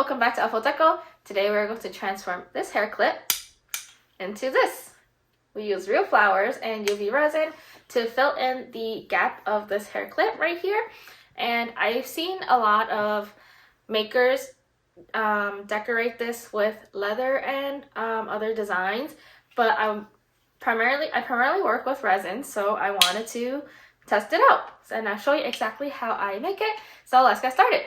welcome back to Afro Deco. Today we're going to transform this hair clip into this. We use real flowers and UV resin to fill in the gap of this hair clip right here. And I've seen a lot of makers decorate this with leather and other designs, but I primarily work with resin, so I wanted to test it out. And I'll show you exactly how I make it. So let's get started.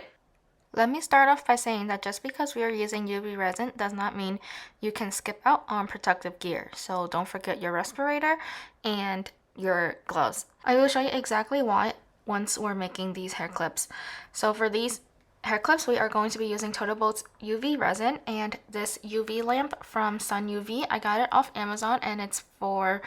Let me start off by saying that just because we are using UV resin does not mean you can skip out on protective gear. So don't forget your respirator and your gloves. I will show you exactly why once we're making these hair clips. So for these hair clips, we are going to be using Total Boat's UV resin and this UV lamp from Sun UV. I got it off Amazon and it's for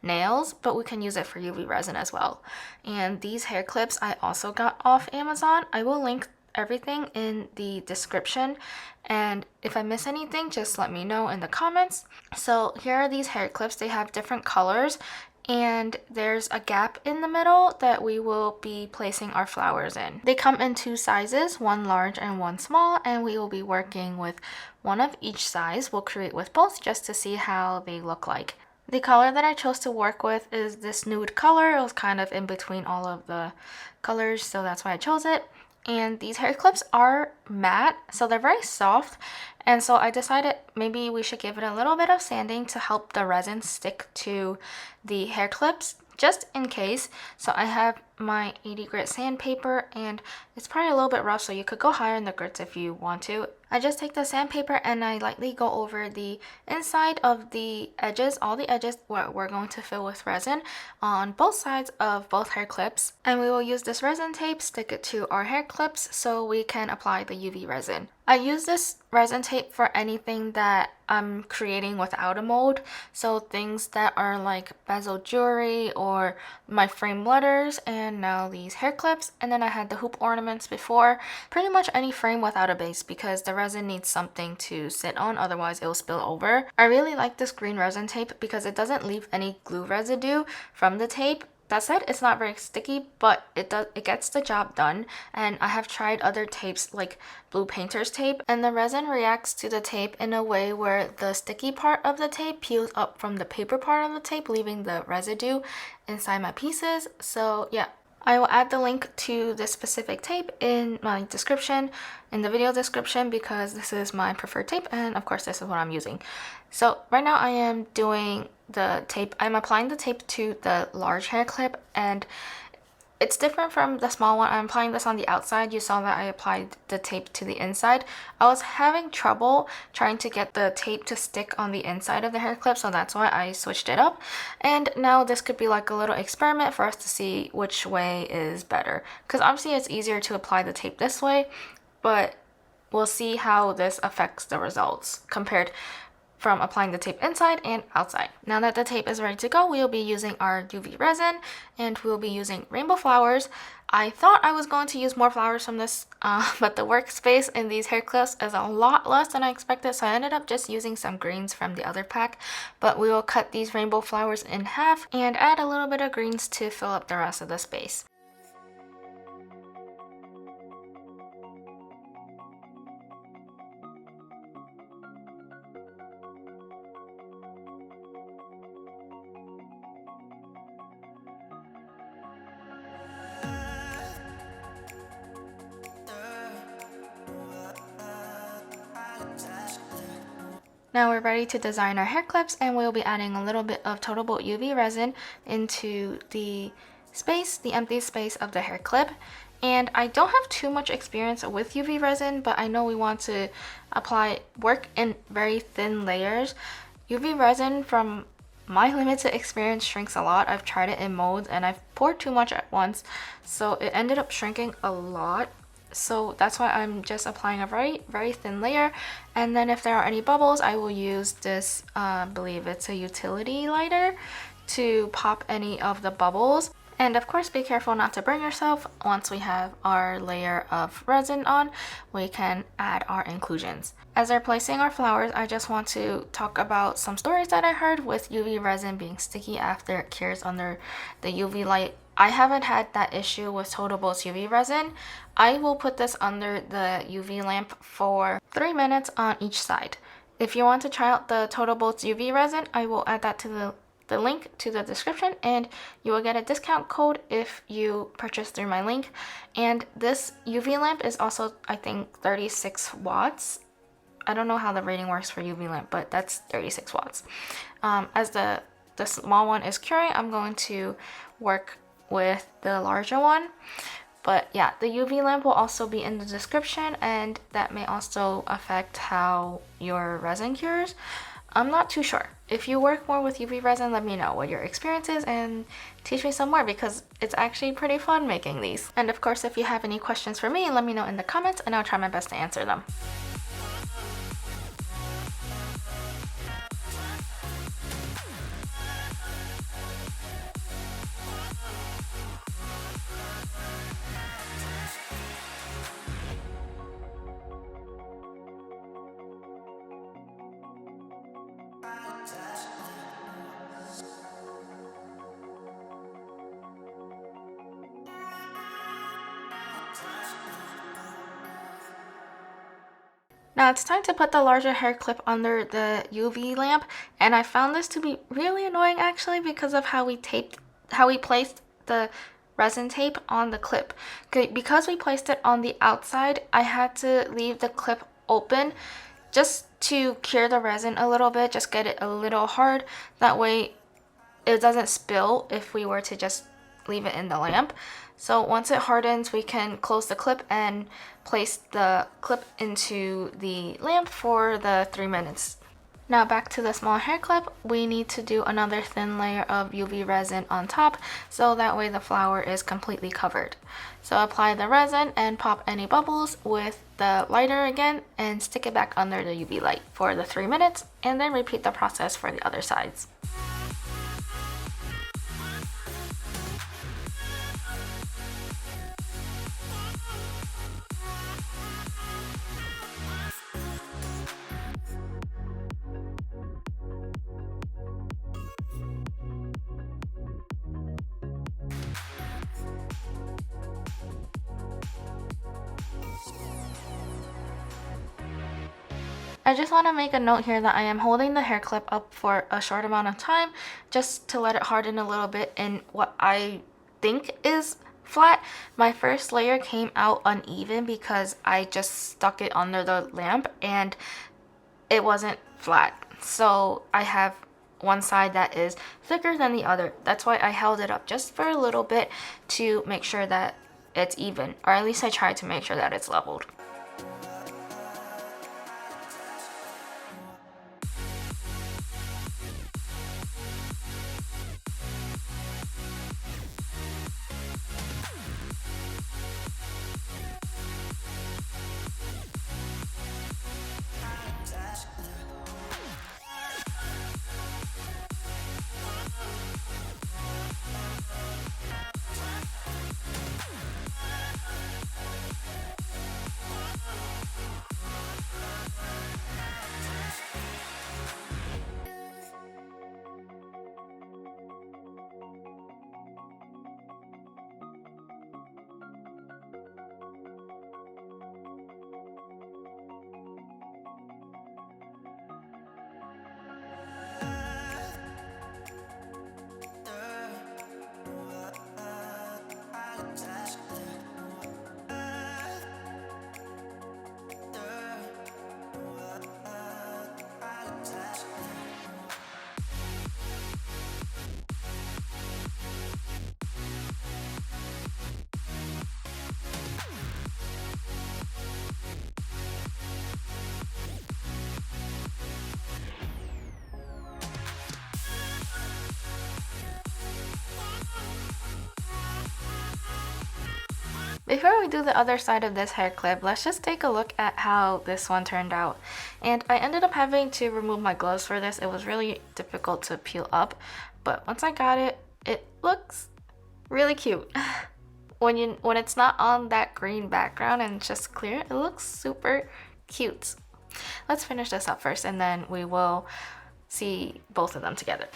nails, but we can use it for UV resin as well. And these hair clips I also got off Amazon. I will link everything in the description, and if I miss anything, just let me know in the comments. So here are these hair clips. They have different colors, and there's a gap in the middle that we will be placing our flowers in. They come in two sizes, one large and one small, and we will be working with one of each size. We'll create with both just to see how they look like. The color that I chose to work with is this nude color. It was kind of in between all of the colors, so that's why I chose it. And these hair clips are matte, so they're very soft, and so I decided maybe we should give it a little bit of sanding to help the resin stick to the hair clips, just in case. So I have my 80 grit sandpaper, and it's probably a little bit rough, so you could go higher in the grits if you want to. I just take the sandpaper and I lightly go over the inside of the edges, all the edges where we're going to fill with resin on both sides of both hair clips. And we will use this resin tape, stick it to our hair clips so we can apply the UV resin. I use this resin tape for anything that I'm creating without a mold. So things that are like bezel jewelry or my frame letters, and now these hair clips. And then I had the hoop ornaments before. Pretty much any frame without a base because the resin needs something to sit on, otherwise it will spill over. I really like this green resin tape because it doesn't leave any glue residue from the tape. That said, it's not very sticky, but it gets the job done. And I have tried other tapes like blue painter's tape, and the resin reacts to the tape in a way where the sticky part of the tape peels up from the paper part of the tape, leaving the residue inside my pieces. So yeah, I will add the link to this specific tape in my description, in the video description, because this is my preferred tape, and of course this is what I'm using. So right now I am doing the tape. I'm applying the tape to the large hair clip, and it's different from the small one. I'm applying this on the outside. You saw that I applied the tape to the inside. I was having trouble trying to get the tape to stick on the inside of the hair clip, so that's why I switched it up. And now this could be like a little experiment for us to see which way is better, because obviously it's easier to apply the tape this way, but we'll see how this affects the results compared from applying the tape inside and outside. Now that the tape is ready to go, we'll be using our UV resin, and we'll be using rainbow flowers. I thought I was going to use more flowers from this, but the workspace in these hair clips is a lot less than I expected, so I ended up just using some greens from the other pack. But we will cut these rainbow flowers in half and add a little bit of greens to fill up the rest of the space. Now we're ready to design our hair clips, and we'll be adding a little bit of Total Boat UV resin into the space, the empty space of the hair clip. And I don't have too much experience with UV resin, but I know we want to work in very thin layers. UV resin, from my limited experience, shrinks a lot. I've tried it in molds and I've poured too much at once, so it ended up shrinking a lot. So that's why I'm just applying a very thin layer, and then if there are any bubbles, I will use this, I believe it's a utility lighter, to pop any of the bubbles. And of course, be careful not to burn yourself. Once we have our layer of resin on, we can add our inclusions. As we're placing our flowers, I just want to talk about some stories that I heard with UV resin being sticky after it cures under the UV light I haven't had that issue with Total Bolt's UV resin. I will put this under the UV lamp for 3 minutes on each side. If you want to try out the Total Bolt's UV resin, I will add that to the link to the description, and you will get a discount code if you purchase through my link. And this UV lamp is also, I think, 36 watts. I don't know how the rating works for UV lamp, but that's 36 watts. As the small one is curing, I'm going to work with the larger one. But yeah, the UV lamp will also be in the description, and that may also affect how your resin cures. I'm not too sure. If you work more with UV resin, let me know what your experience is and teach me some more, because it's actually pretty fun making these. And of course, if you have any questions for me, let me know in the comments and I'll try my best to answer them. Now it's time to put the larger hair clip under the UV lamp, and I found this to be really annoying actually because of how we placed the resin tape on the clip. Because we placed it on the outside, I had to leave the clip open just to cure the resin a little bit, just get it a little hard. That way it doesn't spill if we were to just leave it in the lamp. So once it hardens, we can close the clip and place the clip into the lamp for the 3 minutes. Now back to the small hair clip, we need to do another thin layer of UV resin on top, so that way the flower is completely covered. So apply the resin and pop any bubbles with the lighter again and stick it back under the UV light for the 3 minutes, and then repeat the process for the other sides. I just want to make a note here that I am holding the hair clip up for a short amount of time just to let it harden a little bit in what I think is flat. My first layer came out uneven because I just stuck it under the lamp and it wasn't flat. So I have one side that is thicker than the other. That's why I held it up just for a little bit to make sure that it's even, or at least I tried to make sure that it's leveled. Before we do the other side of this hair clip, let's just take a look at how this one turned out. And I ended up having to remove my gloves for this. It was really difficult to peel up, but once I got it, it looks really cute. When it's not on that green background and it's just clear, it looks super cute. Let's finish this up first and then we will see both of them together.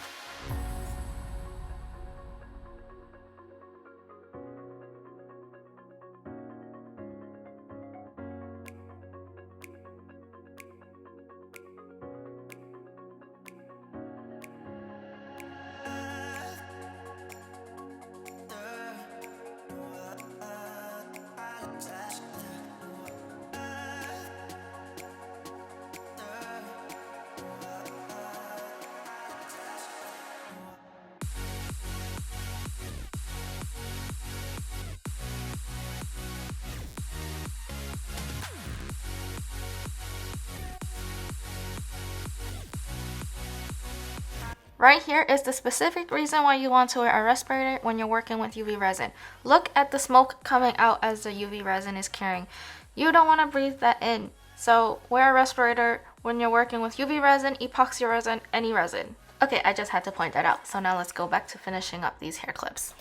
Right here is the specific reason why you want to wear a respirator when you're working with UV resin. Look at the smoke coming out as the UV resin is curing. You don't want to breathe that in. So wear a respirator when you're working with UV resin, epoxy resin, any resin. Okay, I just had to point that out. So now let's go back to finishing up these hair clips.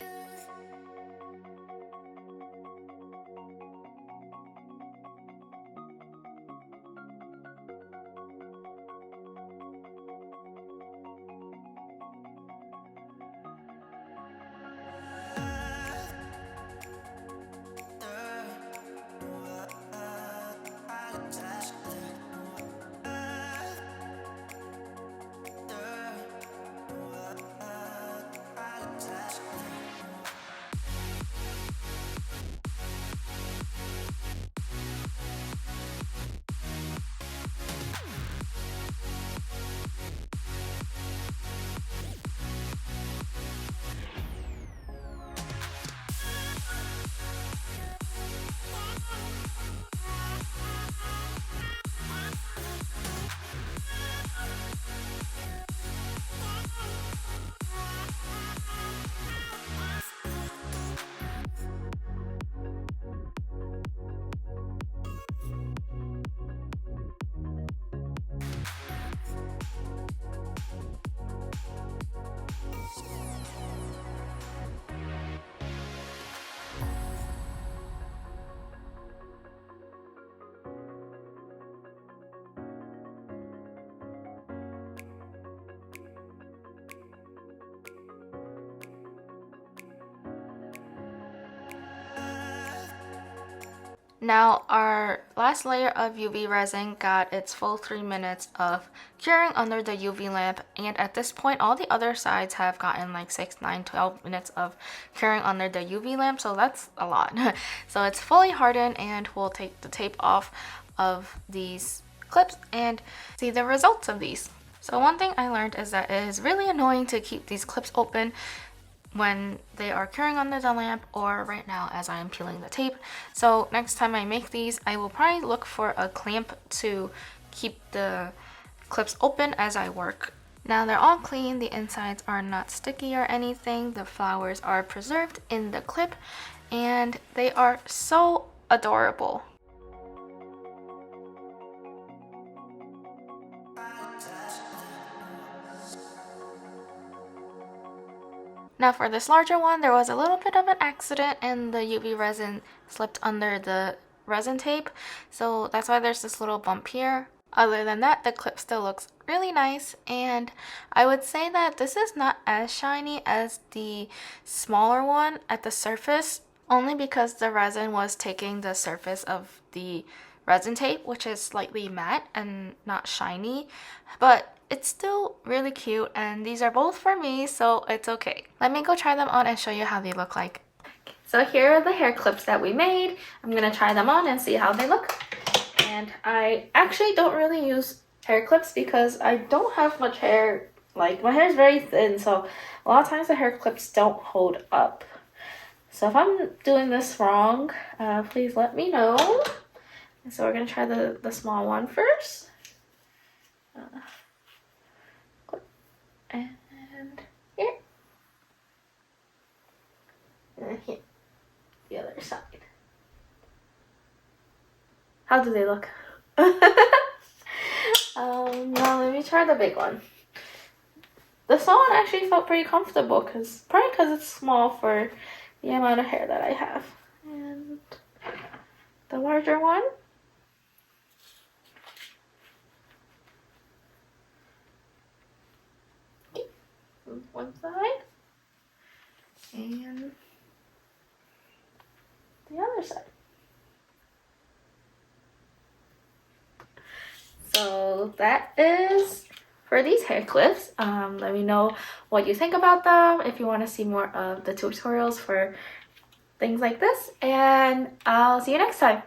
Now our last layer of UV resin got its full 3 minutes of curing under the UV lamp, and at this point all the other sides have gotten like 6, 9, 12 minutes of curing under the UV lamp, so that's a lot. So it's fully hardened, and we'll take the tape off of these clips and see the results of these. So one thing I learned is that it is really annoying to keep these clips open when they are curing under the lamp, or right now as I am peeling the tape. So next time I make these, I will probably look for a clamp to keep the clips open as I work. Now they're all clean, the insides are not sticky or anything, the flowers are preserved in the clip, and they are so adorable. Now for this larger one, there was a little bit of an accident and the UV resin slipped under the resin tape, so that's why there's this little bump here. Other than that, the clip still looks really nice, and I would say that this is not as shiny as the smaller one at the surface, only because the resin was taking the surface of the resin tape, which is slightly matte and not shiny, but it's still really cute, and these are both for me, so it's okay. Let me go try them on and show you how they look like. So here are the hair clips that we made. I'm gonna try them on and see how they look. And I actually don't really use hair clips because I don't have much hair. Like, my hair is very thin, so a lot of times the hair clips don't hold up. So if I'm doing this wrong, please let me know. So we're gonna try the small one first. And here. And here. The other side. How do they look? Now let me try the big one. The small one actually felt pretty comfortable, probably because it's small for the amount of hair that I have. And the larger one. One side. And the other side. So that is for these hair clips. Let me know what you think about them, if you want to see more of the tutorials for things like this, and I'll see you next time.